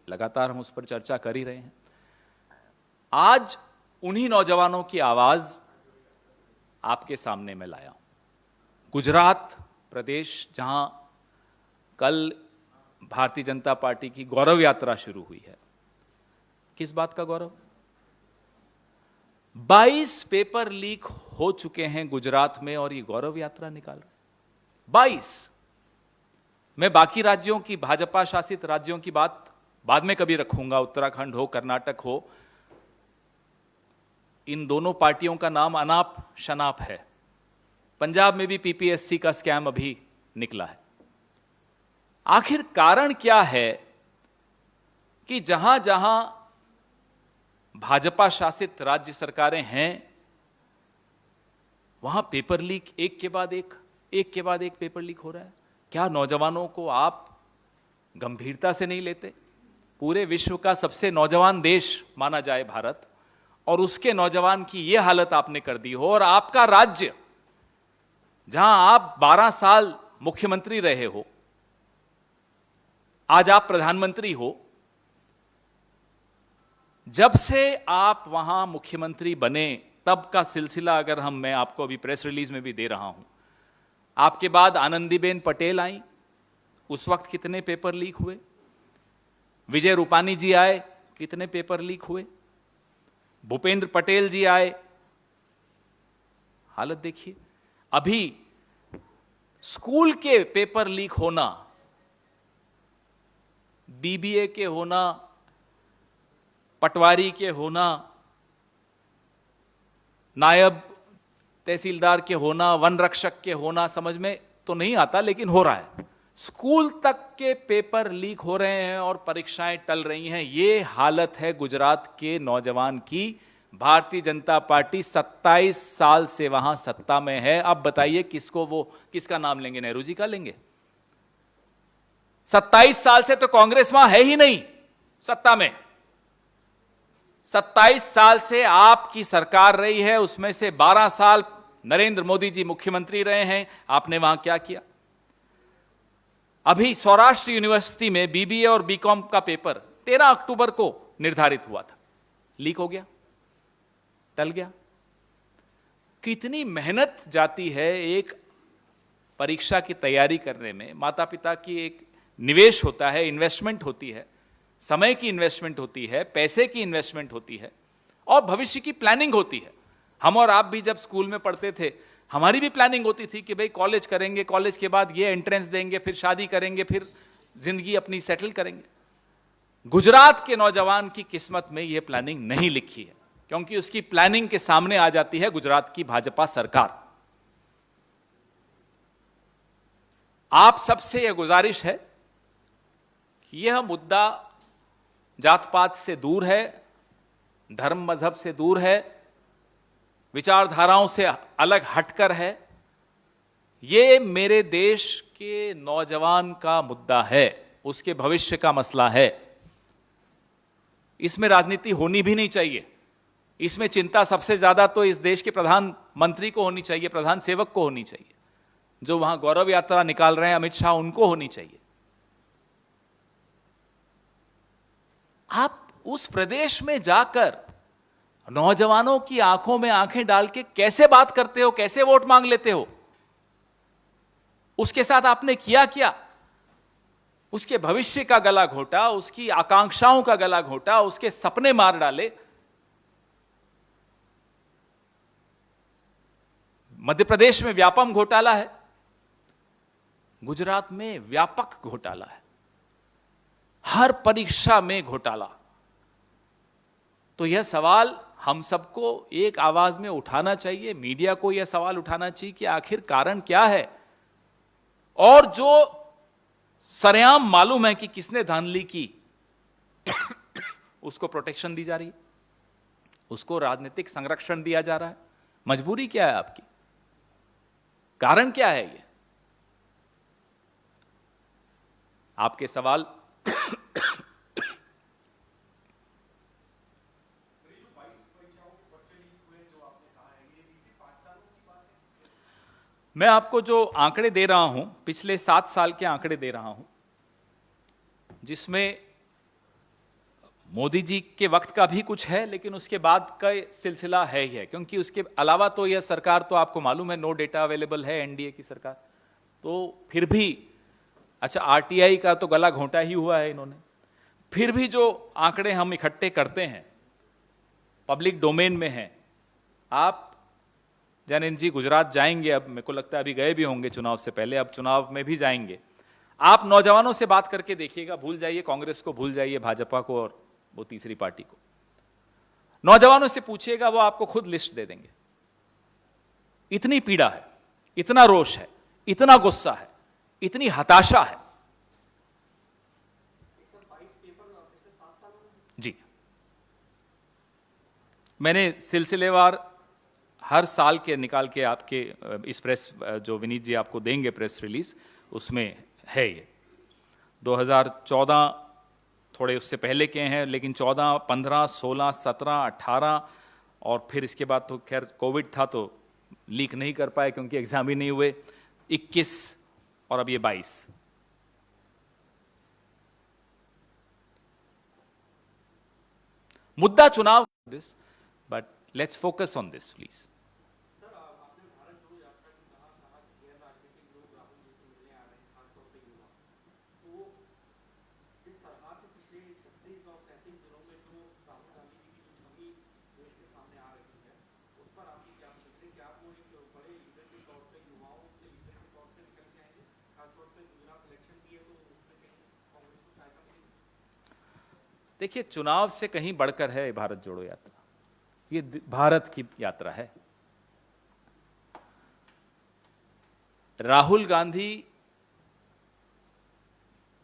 लगातार हम उस पर चर्चा कर ही रहे हैं। आज उन्हीं नौजवानों की आवाज आपके सामने मैं लाया हूं। गुजरात प्रदेश, जहां कल भारतीय जनता पार्टी की गौरव यात्रा शुरू हुई है। किस बात का गौरव? 22 पेपर लीक हो चुके हैं गुजरात में और ये गौरव यात्रा निकाल रहे हैं 22। मैं बाकी राज्यों की, भाजपा शासित राज्यों की बात बाद में कभी रखूंगा, उत्तराखंड हो, कर्नाटक हो। इन दोनों पार्टियों का नाम अनाप शनाप है। पंजाब में भी पीपीएससी का स्कैम अभी निकला है। आखिर कारण क्या है कि जहां जहां भाजपा शासित राज्य सरकारें हैं वहां पेपर लीक एक के बाद एक पेपर लीक हो रहा है? क्या नौजवानों को आप गंभीरता से नहीं लेते? पूरे विश्व का सबसे नौजवान देश माना जाए भारत, और उसके नौजवान की यह हालत आपने कर दी हो, और आपका राज्य जहां आप 12 साल मुख्यमंत्री रहे हो, आज आप प्रधानमंत्री हो। जब से आप वहां मुख्यमंत्री बने तब का सिलसिला अगर मैं आपको अभी प्रेस रिलीज में भी दे रहा हूं। आपके बाद आनंदीबेन पटेल आई, उस वक्त कितने पेपर लीक हुए? विजय रूपानी जी आए, कितने पेपर लीक हुए? भूपेंद्र पटेल जी आए, हालत देखिए। अभी स्कूल के पेपर लीक होना, बीबीए के होना, पटवारी के होना, नायब तहसीलदार के होना, वन रक्षक के होना, समझ में तो नहीं आता, लेकिन हो रहा है। स्कूल तक के पेपर लीक हो रहे हैं और परीक्षाएं टल रही हैं। ये हालत है गुजरात के नौजवान की। भारतीय जनता पार्टी 27 साल से वहां सत्ता में है। अब बताइए किसका नाम लेंगे? नेहरू जी का लेंगे? 27 साल से तो कांग्रेस वहां है ही नहीं सत्ता में। 27 साल से आपकी सरकार रही है, उसमें से 12 साल नरेंद्र मोदी जी मुख्यमंत्री रहे हैं। आपने वहां क्या किया? अभी सौराष्ट्र यूनिवर्सिटी में बीबीए और बीकॉम का पेपर 13 अक्टूबर को निर्धारित हुआ था, लीक हो गया, टल गया। कितनी मेहनत जाती है एक परीक्षा की तैयारी करने में। माता पिता की एक निवेश होता है, इन्वेस्टमेंट होती है, समय की इन्वेस्टमेंट होती है, पैसे की इन्वेस्टमेंट होती है, और भविष्य की प्लानिंग होती है। हम और आप भी जब स्कूल में पढ़ते थे, हमारी भी प्लानिंग होती थी कि भाई कॉलेज करेंगे, कॉलेज के बाद ये एंट्रेंस देंगे, फिर शादी करेंगे, फिर जिंदगी अपनी सेटल करेंगे। गुजरात के नौजवान की किस्मत में यह प्लानिंग नहीं लिखी है, क्योंकि उसकी प्लानिंग के सामने आ जाती है गुजरात की भाजपा सरकार। आप सबसे यह गुजारिश है कि यह मुद्दा जात पात से दूर है, धर्म मजहब से दूर है, विचारधाराओं से अलग हटकर है। यह मेरे देश के नौजवान का मुद्दा है, उसके भविष्य का मसला है। इसमें राजनीति होनी भी नहीं चाहिए। इसमें चिंता सबसे ज्यादा तो इस देश के प्रधानमंत्री को होनी चाहिए, प्रधान सेवक को होनी चाहिए। जो वहां गौरव यात्रा निकाल रहे हैं अमित शाह, उनको होनी चाहिए। आप उस प्रदेश में जाकर नौजवानों की आंखों में आंखें डाल के कैसे बात करते हो, कैसे वोट मांग लेते हो? उसके साथ आपने किया क्या? उसके भविष्य का गला घोटा, उसकी आकांक्षाओं का गला घोटा, उसके सपने मार डाले। मध्य प्रदेश में व्यापम घोटाला है, गुजरात में व्यापक घोटाला है, हर परीक्षा में घोटाला। तो यह सवाल हम सबको एक आवाज में उठाना चाहिए। मीडिया को यह सवाल उठाना चाहिए कि आखिर कारण क्या है, और जो सरेआम मालूम है कि किसने धांधली की उसको प्रोटेक्शन दी जा रही है, उसको राजनीतिक संरक्षण दिया जा रहा है। मजबूरी क्या है आपकी? कारण क्या है? ये आपके सवाल मैं आपको जो आंकड़े दे रहा हूं, पिछले 7 साल के आंकड़े दे रहा हूं, जिसमें मोदी जी के वक्त का भी कुछ है, लेकिन उसके बाद का सिलसिला है ही है, क्योंकि उसके अलावा तो यह सरकार तो आपको मालूम है नो डेटा अवेलेबल है, एनडीए की सरकार। तो फिर भी अच्छा, आरटीआई का तो गला घोंटा ही हुआ है इन्होंने, फिर भी जो आंकड़े हम इकट्ठे करते हैं पब्लिक डोमेन में हैं। आप जैन जी गुजरात जाएंगे, अब मेरे को लगता है अभी गए भी होंगे चुनाव से पहले, अब चुनाव में भी जाएंगे। आप नौजवानों से बात करके देखिएगा, भूल जाइए कांग्रेस को, भूल जाइए भाजपा को और वो तीसरी पार्टी को, नौजवानों से पूछिएगा, वो आपको खुद लिस्ट दे देंगे। इतनी पीड़ा है, इतना रोष है, इतना गुस्सा है, इतनी हताशा है। जी, मैंने सिलसिलेवार हर साल के निकाल के आपके इस प्रेस जो विनीत जी आपको देंगे प्रेस रिलीज, उसमें है ये 2014, थोड़े उससे पहले के हैं, लेकिन 14, 15, 16, 17, 18 और फिर इसके बाद तो खैर कोविड था तो लीक नहीं कर पाए क्योंकि एग्जाम ही नहीं हुए, 21 और अब ये 22। मुद्दा चुनाव this, but let's focus on this please. देखिए, चुनाव से कहीं बढ़कर है भारत जोड़ो यात्रा, ये भारत की यात्रा है। राहुल गांधी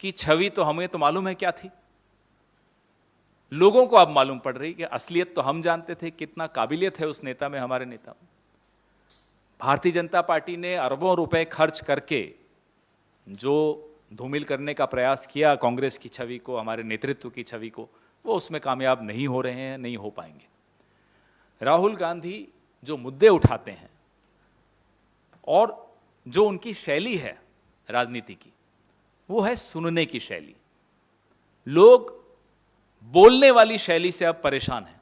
की छवि तो हमें तो मालूम है क्या थी, लोगों को अब मालूम पड़ रही कि असलियत तो हम जानते थे, कितना काबिलियत है उस नेता में, हमारे नेता में। भारतीय जनता पार्टी ने अरबों रुपए खर्च करके जो धूमिल करने का प्रयास किया कांग्रेस की छवि को, हमारे नेतृत्व की छवि को, वो उसमें कामयाब नहीं हो रहे हैं, नहीं हो पाएंगे। राहुल गांधी जो मुद्दे उठाते हैं और जो उनकी शैली है राजनीति की, वो है सुनने की शैली। लोग बोलने वाली शैली से अब परेशान हैं।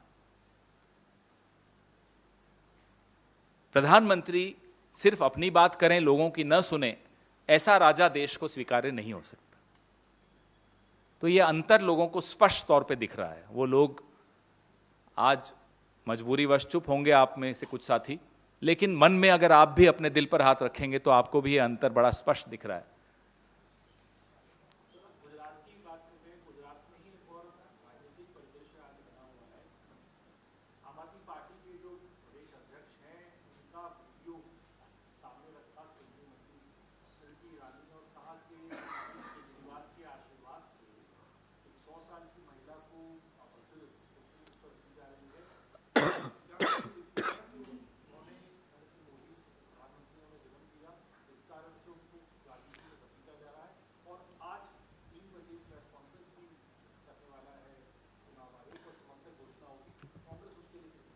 प्रधानमंत्री सिर्फ अपनी बात करें, लोगों की न सुने, ऐसा राजा देश को स्वीकार्य नहीं हो सकता। तो यह अंतर लोगों को स्पष्ट तौर पे दिख रहा है। वो लोग आज मजबूरीवश चुप होंगे, आप में से कुछ साथी, लेकिन मन में अगर आप भी अपने दिल पर हाथ रखेंगे तो आपको भी यह अंतर बड़ा स्पष्ट दिख रहा है।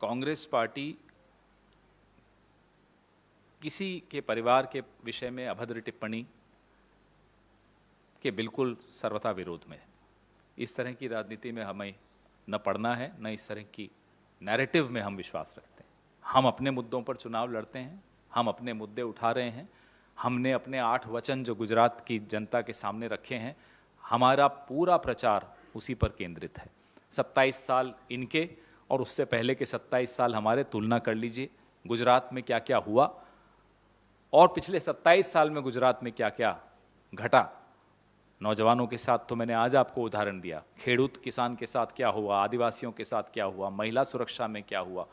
कांग्रेस पार्टी किसी के परिवार के विषय में अभद्र टिप्पणी के बिल्कुल सर्वथा विरोध में है। इस तरह की राजनीति में हमें न पढ़ना है, न इस तरह की नैरेटिव में हम विश्वास रखते हैं। हम अपने मुद्दों पर चुनाव लड़ते हैं, हम अपने मुद्दे उठा रहे हैं। हमने अपने 8 वचन जो गुजरात की जनता के सामने रखे हैं, हमारा पूरा प्रचार उसी पर केंद्रित है। 27 साल इनके और उससे पहले के 27 साल हमारे, तुलना कर लीजिए गुजरात में क्या क्या हुआ और पिछले 27 साल में गुजरात में क्या क्या घटा। नौजवानों के साथ तो मैंने आज आपको उदाहरण दिया, खेडूत किसान के साथ क्या हुआ, आदिवासियों के साथ क्या हुआ, महिला सुरक्षा में क्या हुआ,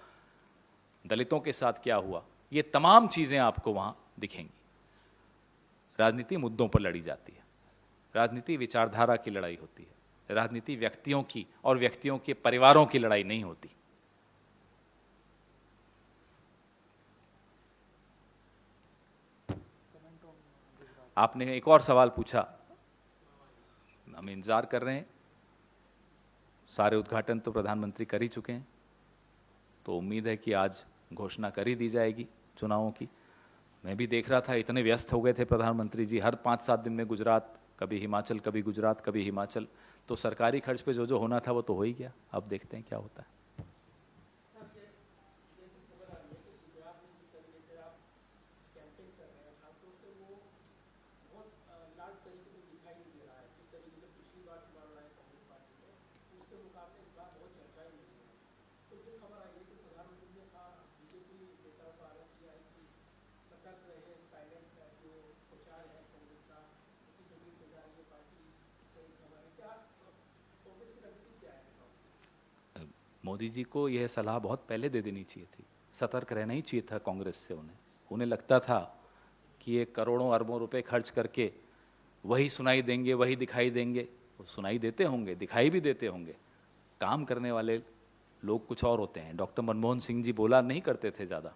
दलितों के साथ क्या हुआ, ये तमाम चीजें आपको वहां दिखेंगी। राजनीति मुद्दों पर लड़ी जाती है, राजनीति विचारधारा की लड़ाई होती है, राजनीति व्यक्तियों की और व्यक्तियों के परिवारों की लड़ाई नहीं होती। आपने एक और सवाल पूछा, हम इंतजार कर रहे हैं। सारे उद्घाटन तो प्रधानमंत्री कर ही चुके हैं, तो उम्मीद है कि आज घोषणा कर ही दी जाएगी चुनावों की। मैं भी देख रहा था, इतने व्यस्त हो गए थे प्रधानमंत्री जी, हर 5-7 दिन में गुजरात, कभी हिमाचल, कभी गुजरात, कभी हिमाचल। तो सरकारी खर्च पे जो जो होना था वो तो हो ही गया। अब देखते हैं क्या होता है। मोदी जी को यह सलाह बहुत पहले दे देनी चाहिए थी। सतर्क रहना ही चाहिए था कांग्रेस से। उन्हें लगता था कि ये करोड़ों अरबों रुपए खर्च करके वही सुनाई देंगे, वही दिखाई देंगे। वो सुनाई देते होंगे, दिखाई भी देते होंगे, काम करने वाले लोग कुछ और होते हैं। डॉक्टर मनमोहन सिंह जी बोला नहीं करते थे ज़्यादा,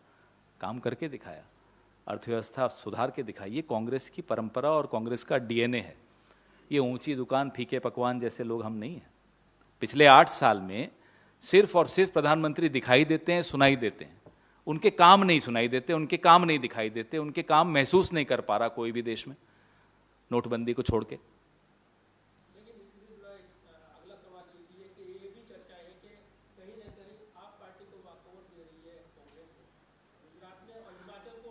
काम करके दिखाया, अर्थव्यवस्था सुधार के दिखाई। ये कांग्रेस की परंपरा और कांग्रेस का डीएनए है। ये ऊंची दुकान फीके पकवान जैसे लोग हम नहीं हैं। पिछले 8 साल में सिर्फ और सिर्फ प्रधानमंत्री दिखाई देते हैं, सुनाई देते हैं, उनके काम नहीं सुनाई देते, उनके काम नहीं दिखाई देते, उनके काम महसूस नहीं कर पा रहा कोई भी देश में, नोटबंदी को छोड़ के।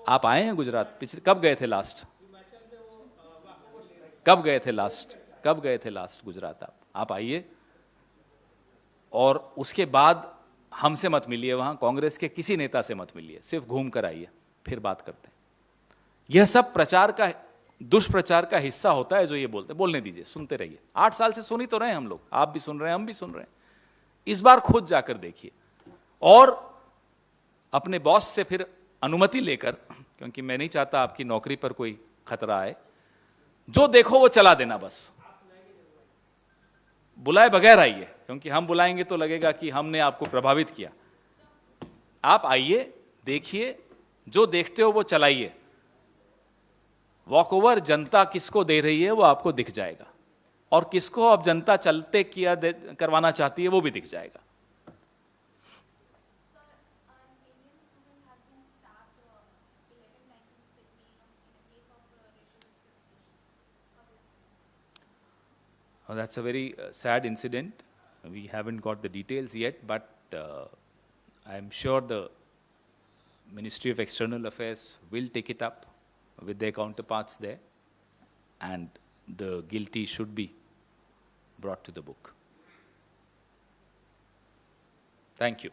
आप आए हैं गुजरात? पिछले कब गए थे लास्ट? कब गए थे लास्ट? कब गए थे लास्ट गुजरात? आप आइए और उसके बाद हमसे मत मिलिए, वहां कांग्रेस के किसी नेता से मत मिलिए, सिर्फ घूम कर आइए, फिर बात करते हैं। यह सब प्रचार का, दुष्प्रचार का हिस्सा होता है जो ये बोलते हैं। बोलने दीजिए, सुनते रहिए। 8 साल से सुन ही तो रहे हैं हम लोग, आप भी सुन रहे हैं, हम भी सुन रहे हैं। इस बार खुद जाकर देखिए और अपने बॉस से फिर अनुमति लेकर, क्योंकि मैं नहीं चाहता आपकी नौकरी पर कोई खतरा आए, जो देखो वो चला देना बस। बुलाए बगैर आइए, क्योंकि हम बुलाएंगे तो लगेगा कि हमने आपको प्रभावित किया। आप आइए, देखिए, जो देखते हो वो चलाइए। वॉकओवर जनता किसको दे रही है वो आपको दिख जाएगा, और किसको अब जनता चलते किया करवाना चाहती है वो भी दिख जाएगा। Oh, that's a very sad incident. We haven't got the details yet, but I'm sure the Ministry of External Affairs will take it up with their counterparts there, and the guilty should be brought to the book. Thank you.